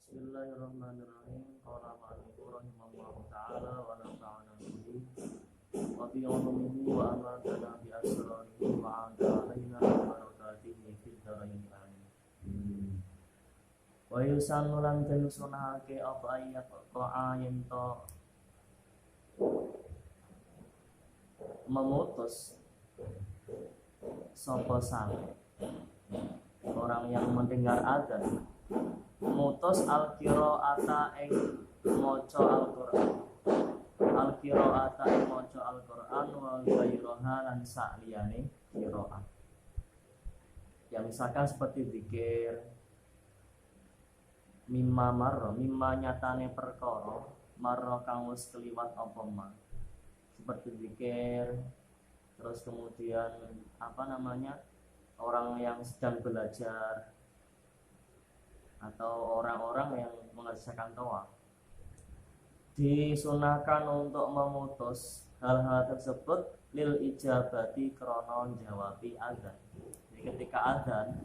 Bismillahirrahmanirrahim. Qala ma'aliku rahimallahu ta'ala wa nafa'ana bihi wa bi ulumihi wa amadana bi asrarihi wa a'ta alaina bi barakatihi fid dharain amin. Wa yusannu lan den sunahake apa ayat qa'a yen to memutus sapa sale orang yang mendengar adzan mutus al-qiraata ing maca Al-Qur'an wa ghairoha lan sakliyane qiraat. Ya misalkan seperti zikir mimma nyatane perkara marra kang wis kliwat apa ma. Seperti zikir, terus kemudian orang yang sedang belajar atau orang-orang yang mengerjakan tawaf disunahkan untuk memutus hal-hal tersebut lil ijabati krono jawabi adzan. Jadi ketika adzan,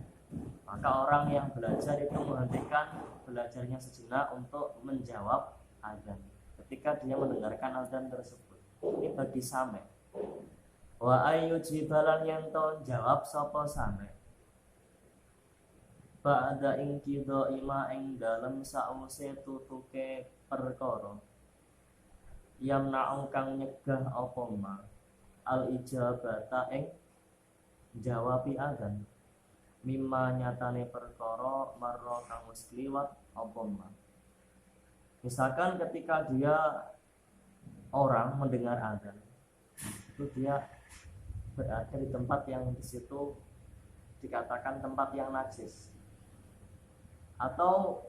maka orang yang belajar itu menghentikan belajarnya sejenak untuk menjawab adzan ketika dia mendengarkan adzan tersebut. Ini bagi same. Wa ayu jibalan yang to jawab sapa same ba'da ingkido ima ing dalem sause tutuke perkara yamna'u kang nyegah apa ma al ijabata ing jawabi adzan mimma nyatane perkara marra kang wis kliwat apa ma. Misalkan ketika dia orang mendengar adzan itu dia berada di tempat yang di situ dikatakan tempat yang najis, atau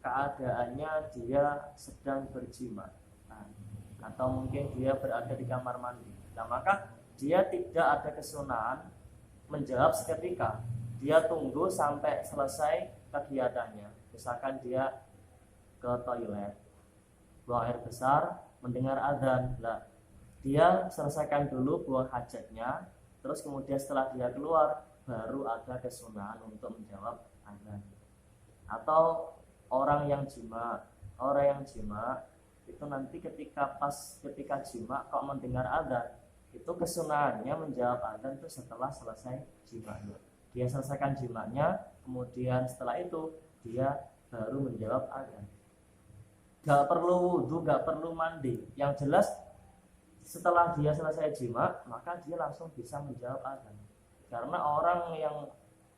keadaannya dia sedang berjima, atau mungkin dia berada di kamar mandi. Nah, maka dia tidak ada kesunahan menjawab seketika. Dia tunggu sampai selesai kegiatannya. Misalkan dia ke toilet, buang air besar, mendengar adzan. Nah, dia selesaikan dulu buang hajatnya, terus kemudian setelah dia keluar baru ada kesunahan untuk menjawab adzan. Atau orang yang jima itu nanti ketika jima kok mendengar adzan, itu kesunahannya menjawab adzan itu setelah selesai jimanya. Dia selesaikan jimanya, kemudian setelah itu dia baru menjawab adzan. Gak perlu wudu, gak perlu mandi. Yang jelas setelah dia selesai jima, maka dia langsung bisa menjawab adzan. Karena orang yang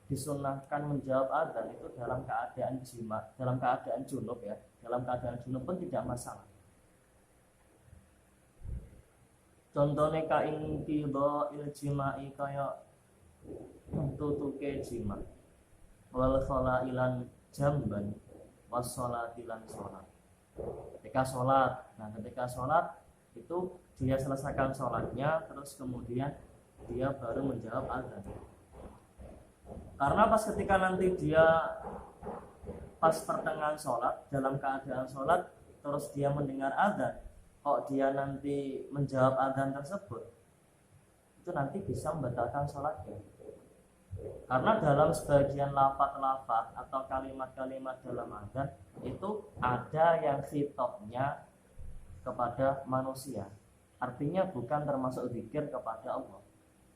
disunahkan menjawab adzan itu dalam keadaan jima, dalam keadaan junub ya, dalam keadaan junub pun tidak masalah. Contohnya kain tiba iljima'i kaya tutuke jima, wal khala ilan jamban was sholatilan sholat. Ketika sholat itu dia selesaikan sholatnya, terus kemudian dia baru menjawab adzan. Karena pas ketika nanti dia pas pertengahan sholat, dalam keadaan sholat, terus dia mendengar adzan, kok dia nanti menjawab adzan tersebut, itu nanti bisa membatalkan sholatnya. Karena dalam sebagian lafaz-lafaz atau kalimat-kalimat dalam adzan itu ada yang khitabnya kepada manusia, artinya bukan termasuk zikir kepada Allah.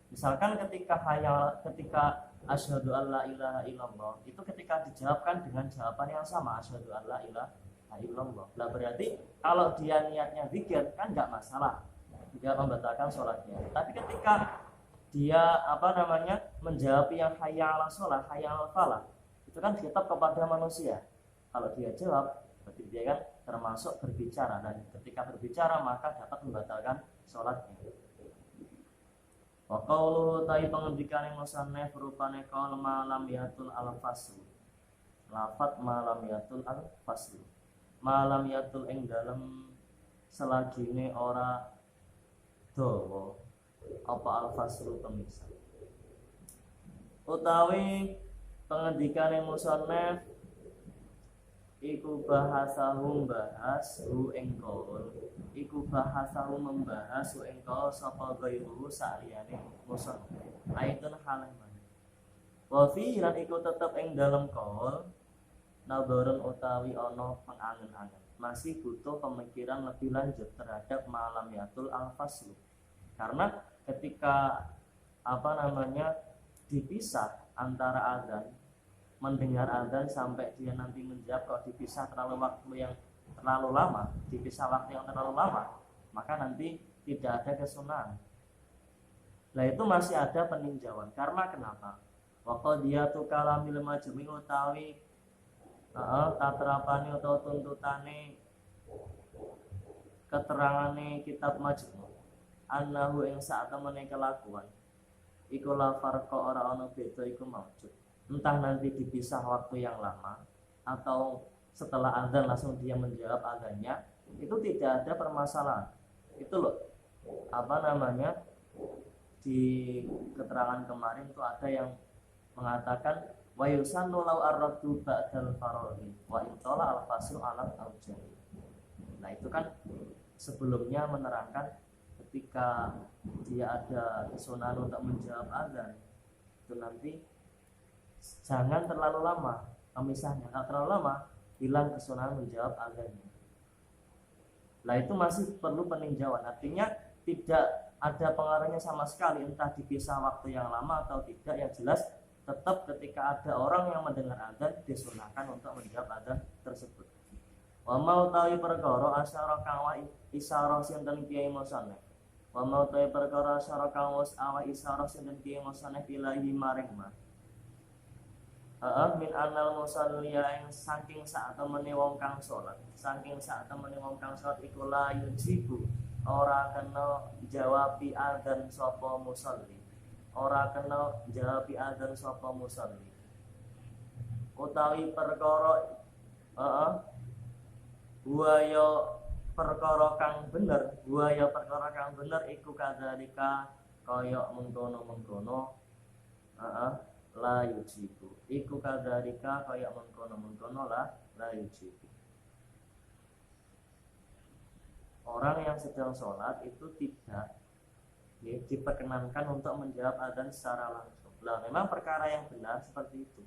Misalkan ketika asyhadu alla ilaha illallah, itu ketika dijawabkan dengan jawaban yang sama, asyhadu alla ilaha illallah. Lah berarti kalau dia niatnya zikir kan enggak masalah, tidak membatalkan sholatnya. Tapi ketika dia menjawab yang hayya 'alas shalah, hayya 'alal falah, itu kan khitab kepada manusia. Kalau dia jawab, berarti dia kan termasuk berbicara, dan ketika berbicara maka dapat membatalkan sholatnya. Wa qauluhu ta'i pengendikane musannaf rupane qaul malam yatul al-fasl. Lafat malam yatul al-fasl. Malam yatul ing dalem selagine ora dawa apa al-faslu pemisah. Utawi pengendikane musannaf iku bahasahu membahas hu ing qaul, iku bahasahu membahas hu ing qaul sapa ghairuhu saliyane musannaf. Aitun halaman. Wa fi lan iku tetep ing dalem qaul nadharun utawi ana pengangen-angen, masih butuh pemikiran lebih lanjut terhadap malam yatul al-faslu. Karena ketika dipisah antara azan, mendengar azan sampai dia nanti menjawab, kalau dipisah terlalu lama, dipisah waktu yang terlalu lama, maka nanti tidak ada kesunahan. Nah itu masih ada peninjauan. Karena kenapa? Waktu dia tuh kalamil majmi utawi tatrapane atau tuntutane keterangane kitab majmu, annahu ing sak temene kelakuan iku la farqa ora ana beda iku maujud. Entah nanti dipisah waktu yang lama atau setelah azan langsung dia menjawab azannya, itu tidak ada permasalahan. Itu loh di keterangan kemarin itu ada yang mengatakan wa yusannu law arraddu ba'dal faraghi wa intala al-faslu ala al-jari. Nah itu kan sebelumnya menerangkan ketika dia ada kesunahan untuk menjawab azan, itu nanti jangan terlalu lama pemisahnya. Kalau terlalu lama hilang kesunahan menjawab azannya. Nah itu masih perlu peninjauan. Artinya tidak ada pengaruhnya sama sekali entah dipisah waktu yang lama atau tidak. Yang jelas tetap ketika ada orang yang mendengar azan disunahkan untuk menjawab azan tersebut. Wa mau tawi perkara asyara kang wa isyarah sinten kiai musannaf. Wa mau tawi perkara asyara kang wa isyarah sinten kiai musannaf ilahi maring ma. Min anal musalliya ing saking sak temene wong kang salat. Saking sak temene wong kang salat iku la yujibu, ora kena jawabi adzan sapa musalli. Ora kena jawabi adzan sapa musalli. Utawi perkara buaya perkara kang bener, iku kadzalika kaya mengkono-mengkono la yujibu. Iku kadzalika kaya mengkono-mengkono la yujibu. Orang yang sedang sholat itu tidak diperkenankan untuk menjawab adzan secara langsung. Lah memang perkara yang benar seperti itu.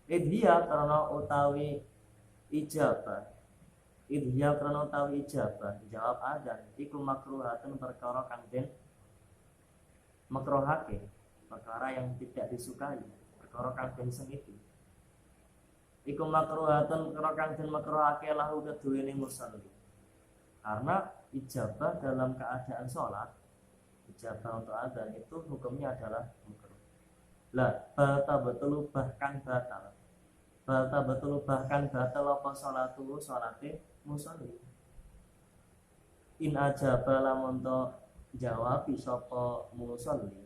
Idhiya karena utawi ijabah. Jawab adzan iku makruhatun perkara kang den makruhake, perkara yang tidak disukai, perkara kang den sengiti. Iku makruhatun perkara kang den makruhake lahu keduwene musalli. Karena ijabah dalam keadaan sholat, ijabah untuk adzan itu hukumnya adalah makruh. Lah betul bahkan batal apa sholate musalli. In ajaba lamun to jawab sapa musalli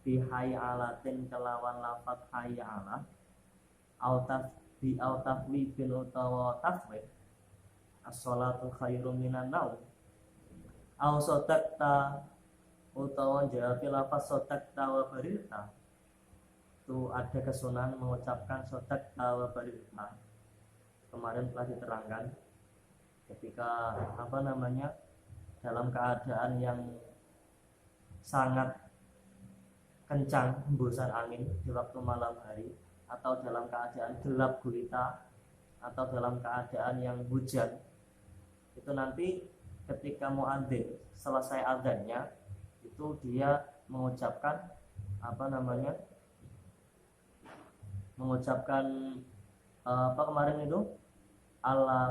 bi hayalatin kelawan lafaz hayala au tafwidin utawa tafwid as-sholatu khairum minan naum au sadaqta utawa jawab lafaz sadaqta wa barirta. Itu ada kesunahan mengucapkan sadaqta wa barirta. Kemarin telah diterangkan ketika dalam keadaan yang sangat kencang hembusan angin di waktu malam hari, atau dalam keadaan gelap gulita, atau dalam keadaan yang hujan, itu nanti ketika muadzin selesai adzannya itu dia mengucapkan kemarin itu ala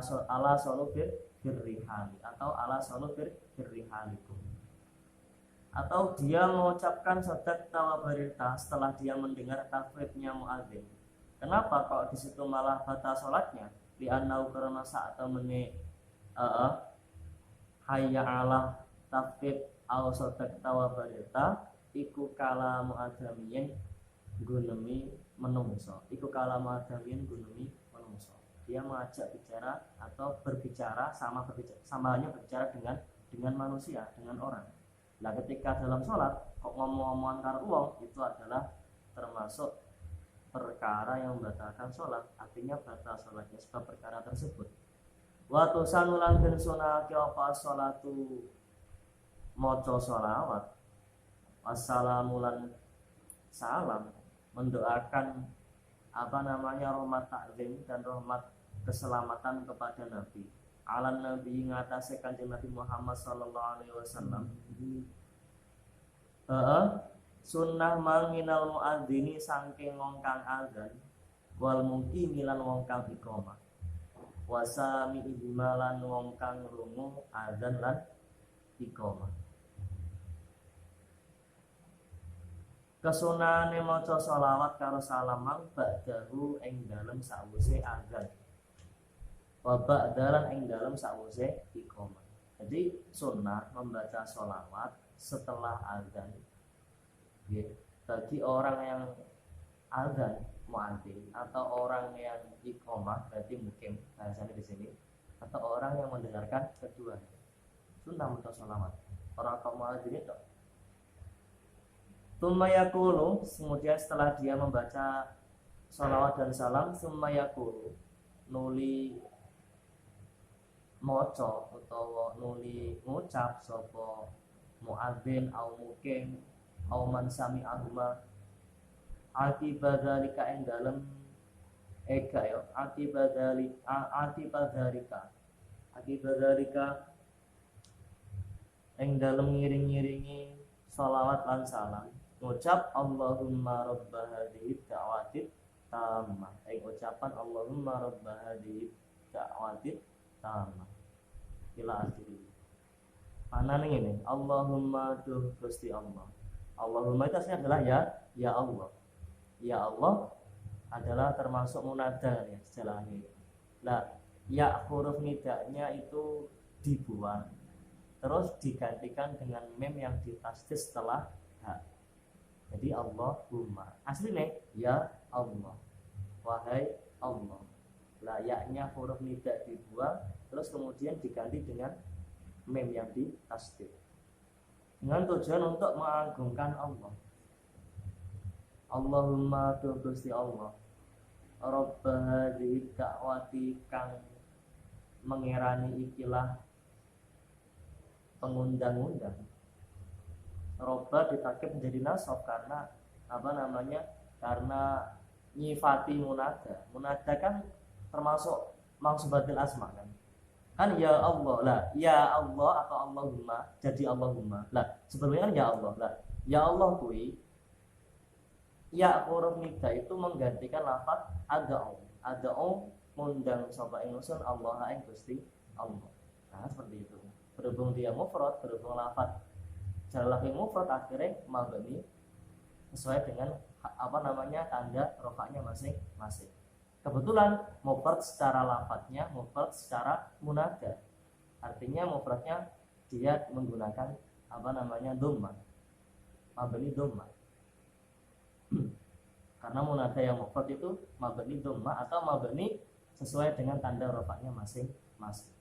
solu firrihali atau ala solu firrihalikum, atau dia mengucapkan sadaqta wa barirta setelah dia mendengar tafwidnya muadzin. Kenapa kok di situ malah batal salatnya? Di annau karena saat temene hayya ala tafwid au sadaqta wa barirta iku kalamu adamiyin gunemi menungso. Dia mengajak bicara atau berbicara sama hanya berbicara dengan manusia, dengan orang. Nah ketika dalam sholat kok ngomong-ngomongan karo wong, itu adalah termasuk perkara yang membatalkan sholat. Artinya batal sholatnya sebab perkara tersebut. Wa tusanulan den sunake apa sholatu maca sholawat, wassalamulan salam, mendoakan rahmat takzim dan rahmat keselamatan kepada Nabi. Alan Nabi ngatasi Kanjeng Nabi Muhammad sallallahu alaihi wasallam. Sunnah manginal muadzini saking wong kang azan wal muqimi lan wong kang iqamah. Wasami imalan wong kang rungu azan lan iqamah. Kesunahane maca sholawat karo salamang ba'dahu ing dalem sawise azan. Wa ba'dalan ing dalem sawise iqamah. Jadi sunnah membaca sholawat setelah azan. Ya, bagi orang yang azan muadzin atau orang yang iqamah berarti mukim bahasanya di sini atau orang yang mendengarkan keduanya. Sunnah maca sholawat. Orang kaum muadzin itu. Tsumma yaqulu, kemudian setelah dia membaca sholawat dan salam, tsumma yaqulu nuli maca utawa nuli ngucap sapa muadzin au mukim au man sami'ahuma atibadzalika ing dalem atibadzalika ing dalem ngiring-ngiringi sholawat lan salam ngucap Allahumma rabba hadhihi da'wati tammah ing ucapan Allahumma rabba hadhihi da'wati tammah ila akhiri. Anane ngene, Allahumma duh Gusti Allah. Allahumma itu artinya adalah ya Allah. Ya Allah adalah termasuk munada ya istilahnya. Lah, ya huruf nidanya itu dibuang. Terus digantikan dengan mem yang ditasdid setelah ha. Jadi Allahumma. Aslinya ya Allah. Wahai Allah. Lah ya-nya huruf nida dibuang terus kemudian diganti dengan mem yang ditasdid. Dengan tujuan untuk mengagungkan Allah. Allahumma tu Gusti Allah. Rabb hadhihi da'wati kang mengirani ikilah pengundang-undang. Robba ditakib menjadi nasab karena apa namanya? Karena nyifati munada. Munada kan termasuk mangsubatil asma kan. Kan ya Allah lah, ya Allah atau Allahumma jadi Allahumma. Lah, sebelumnya kan ya Allah lah. Ya Allah kui ya huruf nida itu menggantikan lafaz ada'u. Ada'u ngundang sapa ingsun Allah ing Gusti Allah. Nah, seperti itu. Berhubung dia mufrad, berhubung lafaz jalal mufrad akhirnya mabni sesuai dengan apa namanya tanda rofaknya masing-masing. Kebetulan mufrad secara lafadznya mufrad secara munada. Artinya mufradnya dia menggunakan apa namanya dhamma. Mabni dhamma. Karena munada yang mufrad itu mabni dhamma atau mabni sesuai dengan tanda rofaknya masing-masing.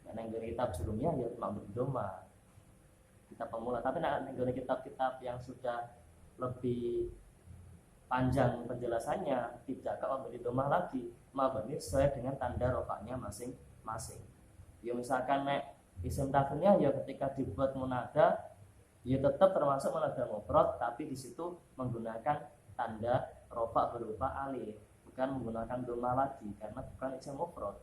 Dan yang dari kitab sebelumnya ya mabni dhamma. Kitab pemula, tapi dari kitab-kitab yang sudah lebih panjang penjelasannya tidak mabni dhammah lagi, mabni sesuai dengan tanda rofaknya masing-masing. Ya misalkan nek isim tafsirnya ya ketika dibuat munada ya tetap termasuk munada mufrad tapi di situ menggunakan tanda rofak berupa alif, bukan menggunakan dhammah lagi karena bukan isim mufrad.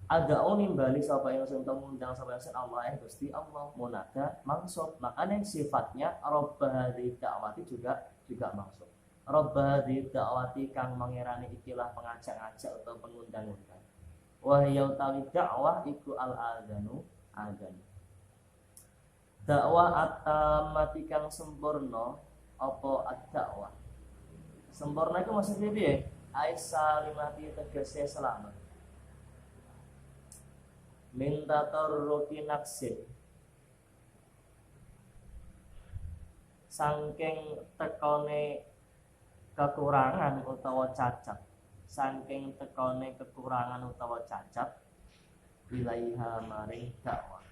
Ada nimbali sapa ingsun ngundang sapa ingsun Allah Gusti Allah munada mangsub. Makanya sifatnya Rabb hadhihi da'wati juga mangsub. Rabb hadhihi da'wati kang mengirani ikilah pengajak-ajak atau pengundang-undang. Wa hiya utawi dakwah iku al-adzanu adzan. Dakwah at-tammati kang sempurna apa ad-dakwah. Sempurna itu maksudnya piye? Aisalimati tegese selamat. Minta taruki naksin saking tekone kekurangan utawa cacat, saking tekone kekurangan utawa cacat wilaiha maring dakwah.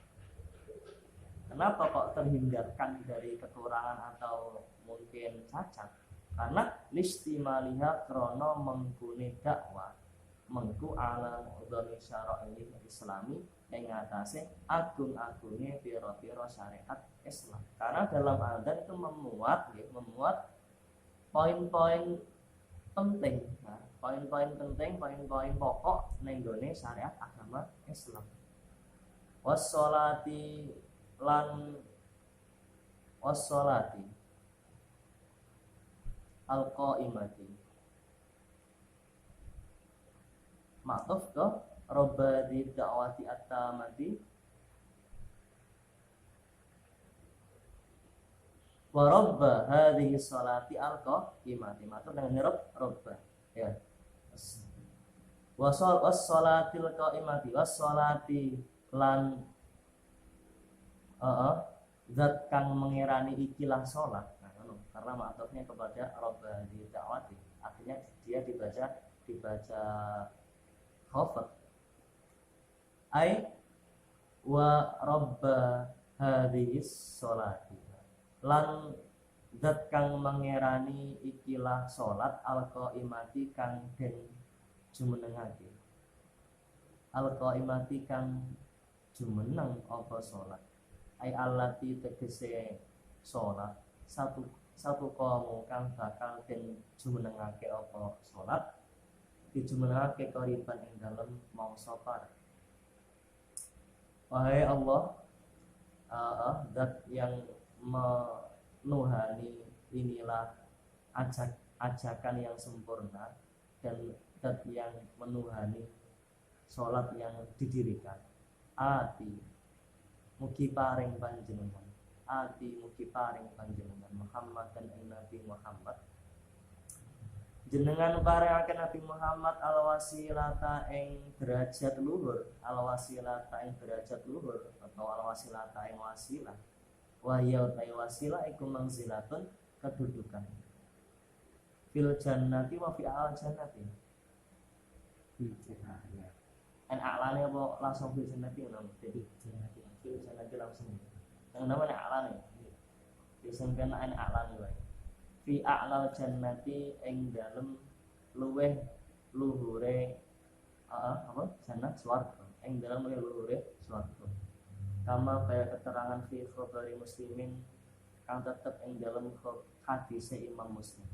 Kenapa kok terhindarkan dari kekurangan atau mungkin cacat? Karena listimaliha krono mengguni dakwah mengku ala udhani syara'il islami yang ngatasi agung-agungnya piro-piro syariat Islam. Karena dalam adzan itu memuat poin-poin penting. Nah, poin-poin penting, poin-poin pokok ning gone syariat agama Islam. Wassolati lan wassolati al-qaimati. Ma'tuf ke robadi da'wati at-tamati wa robba hadhihi sholati al-qaimati. Ma'tuf dengan robba ya. Wassolatil qaimati wassolati lan zat kang mengirani ikilah sholat. Nah, karena maksudnya kepada robba di da'wati, artinya dia dibaca khafat. Ai wa robba hadhis sholati lan zat kang mengirani ikilah sholat al-qaimati kang den jumenengake. Al-qaimati kang jumeneng apa sholat. Ai allati tegese sholat satu kaum kang bakal den jumenengake apa sholat, dijumenengake koriban ing dalem mangsa parek. Wahai Allah, zat yang menuhani, inilah ajakan yang sempurna dan zat yang menuhani sholat yang didirikan. Ati mugi paring panjenengan, ati mugi paring panjenengan Muhammad dan Nabi Muhammad, jenengan paringaken Nabi Muhammad al-wasilata ing derajat luhur, al-wasilata ing derajat luhur atau al-wasilata ing wasilah. Wa ya wasilah iku manzilatun kedudukan. Fil jannati wa fi al jannati. En a'lane apa langsung fil jannati ngono. Fil jannati langsung. Yang namanya a'lane. Disangkana en a'lane wae. Fi a'lal jannati ing dalem luweh luhure apa jannat swarga, ing dalem luhure swarga. Kama kaya keterangan fi khabari muslimin kang tetep ing dalem hadis Imam Muslim.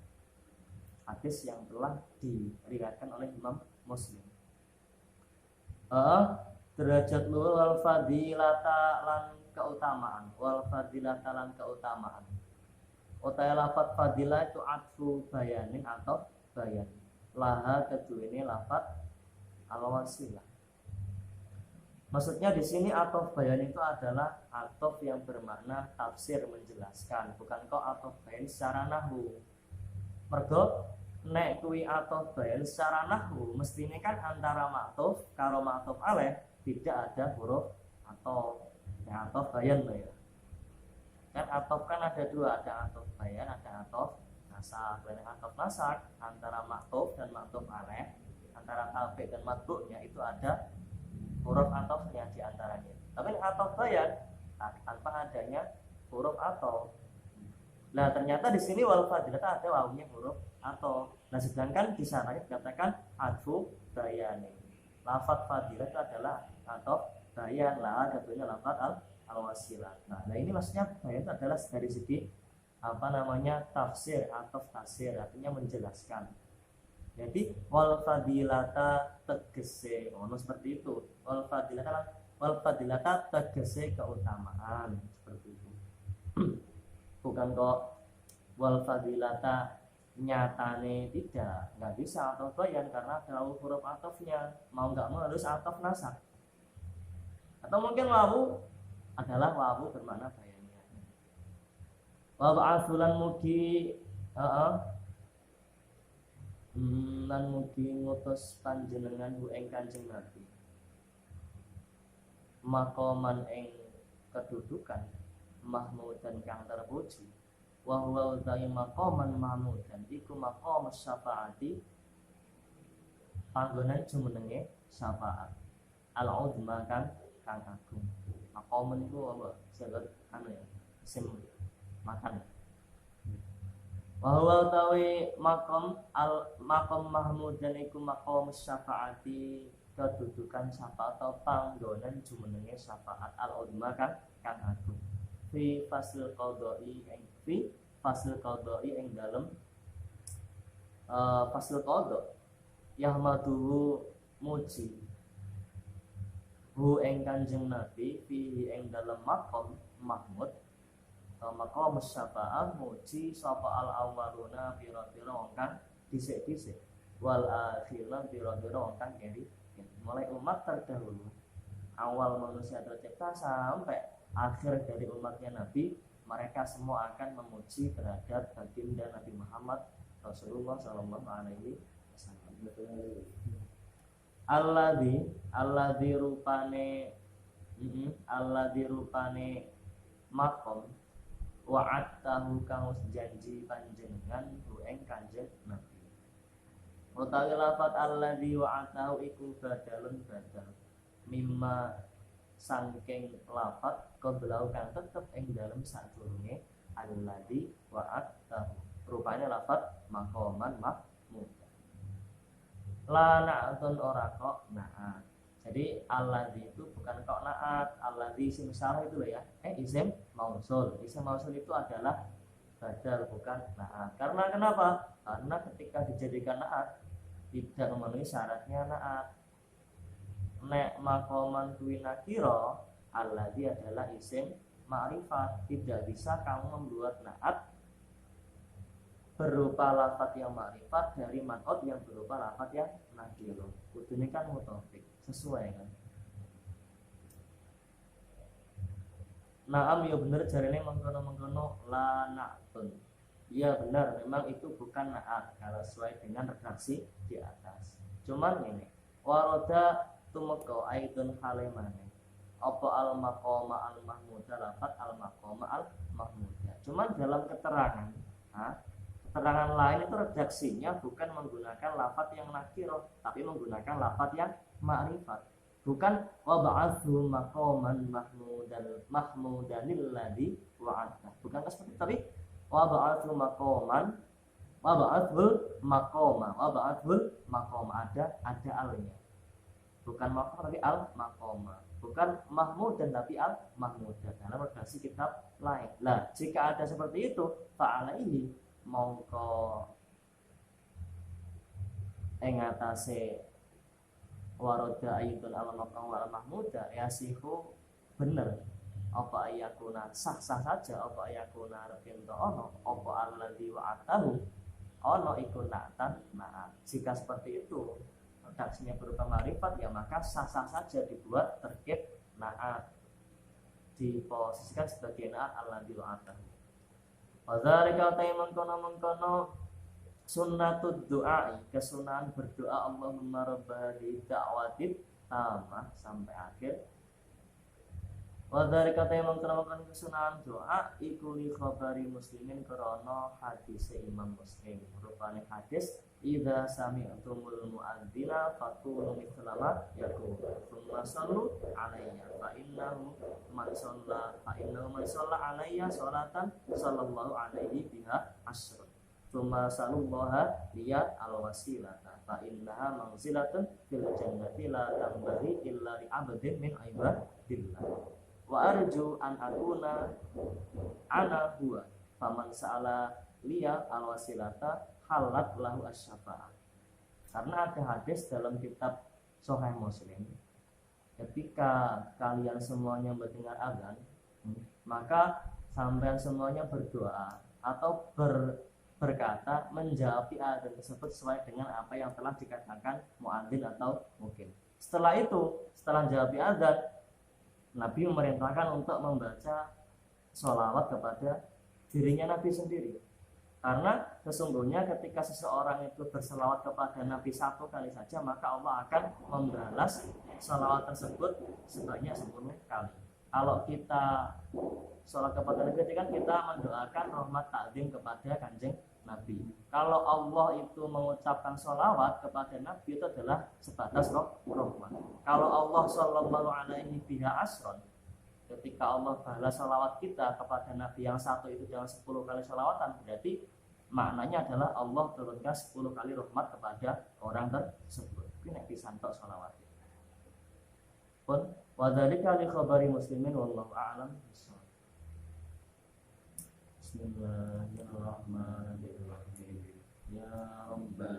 Hadis yang telah diriwayatkan oleh Imam Muslim. Derajat luhur wal fadilata lan keutamaan, wal fadilata lan keutamaan. Utai lafat fadilah itu atfu bayanin atau bayan. Laha kedua ini lafat al-wasilah. Maksudnya di sini atof bayan itu adalah atof yang bermakna tafsir, menjelaskan, bukan kok atof bayan secara nahwu. Mergo nek kuwi atof bayan secara nahwu mestine kan antara maktuf karo maktuf alaih tidak ada huruf atau ya atof bayan ya. Kan atof kan ada dua, ada atof bayan, ada atof nasak. Dan atof nasak antara maktuf dan maktuf alaih, antara tabi dan matbu'nya itu ada huruf atofnya di antaranya. Tapi atof bayan tanpa adanya huruf atof. Nah ternyata di sini wal fadilah ada wawunya huruf atau. Nah sedangkan di sana dikatakan atfu bayan. Lafaz fadilah itu adalah atof bayan lah, tentunya lafaz al-wasilah. Nah ini maksudnya bayan itu adalah dari segi tafsir atau tafsir, artinya menjelaskan. Jadi wal fadilata tegese, seperti itu. Wal fadilata tegese keutamaan, seperti itu. Bukan kok wal fadilata nyatane, tidak, nggak bisa atau bayan karena ada huruf atofnya. Mau nggak mau harus atof nasak. Atau mungkin wawu adalah wawu bermakna bayannya. Wa ba'atsulan mugi lan mugi ngutus panjenengan hu ing Kanjeng Nabi. Maqaman ing kedudukan mahmudan kang terpuji. Wa huwa utai maqaman mahmudan iku maqam syafaati, panggonan jumenenge syafaat. Al-uzma kang agung. Maqaman iku apa? Sebut ya. Sim makan. Wa huwa utawi maqam mahmudan iku maqam syafaati, kedudukan syafaat atau panggonan jumenenge syafaat al-uzma kang agung. Fi fasil qadai ing dalem fasil qadha yahmaduhu muji hu ing Kanjeng Nabi fihi ing dalem maqam mahmud maqam syafa'ah muji sapa al awwaluna pira-pira wong kang dhisik-dhisik wal akhirun pira-pira wong kang keri mulai umat terdahulu awal manusia tercipta sampai akhir dari umatnya Nabi, mereka semua akan memuji terhadap baginda Nabi Muhammad Rasulullah Sallallahu Alaihi Wasallam. Alladzi rupane makom wa'atahu kang janji panjenengan hu ing Kanjeng Nabi. Utawi lafat alladzi wa'atahu iku badalun badal mimma sangking lafat qablau kang tetep ing dalem sadurunge alladzi wa'atahu. Rupane lafat maqaman mahmud. La na'atun ora kok naat. Jadi alladzi itu bukan kok naat, alladzi isim salah itu loh ya. Isim mausul. Isim mausul itu adalah badal bukan naat. Karena kenapa? Karena ketika dijadikan naat tidak memenuhi syaratnya naat. Nek maqaman kuwi nakira, alladzi adalah isim ma'rifat. Tidak bisa kamu membuat naat berupa lafaz yang ma'rifat dari man'ut yang berupa lafaz yang nakira. Kudune kan mutafik, sesuai kan. Naam ya bener jarene mengkono-mengkono la na'tun. Iya benar, memang itu bukan naat kalau sesuai dengan redaksi di atas. Cuman ini waroda tumeka aidun halemane. Apa al maqama al mahmuda lafaz al maqama al mahmuda. Cuman dalam keterangan, keterangan lain itu redaksinya bukan menggunakan lafaz yang nakiro, tapi menggunakan lafaz yang ma'rifat. Bukan wa ba'athu maqaman mahmudanil ladzi wa'ata. Bukan seperti itu, tapi wa ba'athu maqaman wa ba'athul maqama ada alnya. Bukan maqam tapi al maqama. Bukan mahmud dan tapi al mahmudah dalam redaksi kitab lain. Lah, jika ada seperti itu, fa'alaihi mongko ing atase waroda ayyul al-maqam wal mahmuda yasihu bener apa ayakuna sah-sah saja apa ayakuna repinto ono apa alladzi wa'atahu ono iku na'tan na'at. Jika seperti itu redaksinya berupa ma'rifat ya maka sah-sah saja dibuat terkait na'at, diposisikan sebagai na'at alladzi wa'atahu. Wadzalika mengkono sunnatud du'a, kesunahan berdoa Allahumma rabbahadhi da'watid tamah sampai akhir. Wadzalika mengkono kesunahan doa iku li khabari muslimin krana hadis Imam Muslim. Rupane hadis idza sami'tumul mu'adzina faqulu mithla ma yaqul thumma sallu alayya fa innahu man shalla alayya salatan sallallahu alaihi biha asyra thumma sallallahu liya alwasilata fa innaha manzilatun fil jannati la tambari illa li 'abdin min ibadillah wa arju an akuna ana huwa faman sa'ala liya alwasilata halat lahu asyafa'ah. Karena ada hadis dalam kitab Sahih Muslim, ketika kalian semuanya mendengar azan, maka sampean semuanya berdoa atau berkata menjawab azan tersebut sesuai dengan apa yang telah dikatakan muadzin atau mungkin. Setelah itu, setelah menjawab azan, Nabi memerintahkan untuk membaca sholawat kepada dirinya Nabi sendiri. Karena sesungguhnya ketika seseorang itu berselawat kepada Nabi satu kali saja, maka Allah akan membalas selawat tersebut sebanyak 10 kali. Kalau kita sholat kepada Nabi kan kita mendoakan rahmat takdim kepada Kanjeng Nabi. Kalau Allah itu mengucapkan sholawat kepada Nabi itu adalah sebatas rahmat. Kalau Allah sallallahu alaihi biha asron, ketika Allah balas sholawat kita kepada Nabi yang satu itu dengan 10 kali sholawatan, berarti maknanya adalah Allah turunkan 10 kali rahmat kepada orang tersebut. Ini nek disantok sholawat. Pun wadzalika li khabari muslimin wallahu a'lam bishawab. Bismillahirrahmanirrahim. Ya Rabbana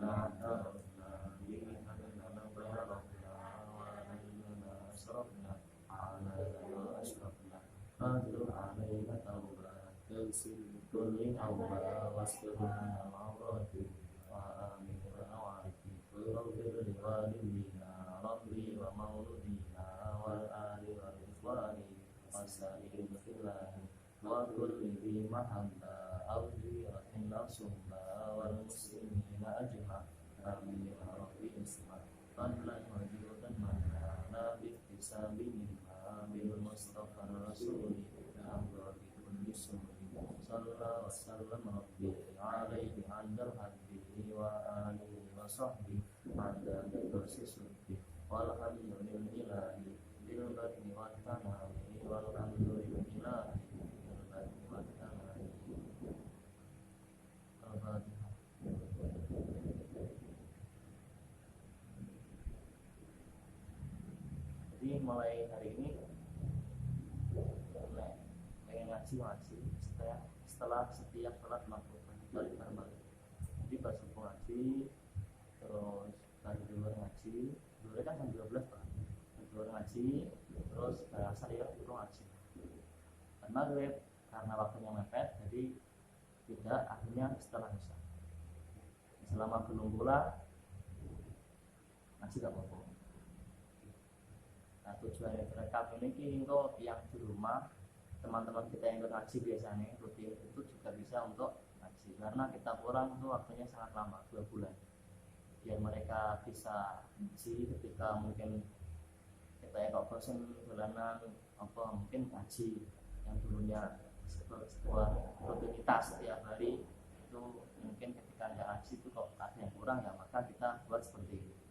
kulli awba wasbirna al-awrati wa aminul awarifi Rabbir li walidina Rabbi wa mauludina wal ali wal ikhwani wasairi billahi wa kulli bi mahabba awdi rahinna summa wal muslimina ajma amin ya rabbi isma fadlan wa judan manna nabi tisabi minna bil mustafa rasuli amra bi kulli sunni sallallahu wa sallam rabbi alaihi andal haddi wa alihi wa sahbihi ada kursi suci walhamdulillahi bil badni wa tanami walhamdulillahi bil badni wa tanami. Al-Fatihah. Jadi mulai hari ini pengen ngaji setelah setiap sholat maghrib balik. Jadi pas subuh ngaji, terus tadi dulu ngaji, dulu kan jam 12 Pak. Dulu ngaji, terus asar ya dulu ngaji. Dan maghrib karena waktunya mepet, jadi tidak akhirnya setelah isya. Selama belum pula ngaji gak apa-apa. Nah tujuannya direkam ini untuk yang di rumah, teman-teman kita yang ngaji biasanya rutin itu juga bisa untuk ngaji karena kita kurang itu waktunya sangat lama 2 bulan biar mereka bisa ngaji ketika mungkin kita yang kok bosan bulanan apa mungkin ngaji yang dulunya sebuah rutinitas setiap hari itu mungkin ketika ada ngaji itu kok ada yang kurang ya maka kita buat seperti itu.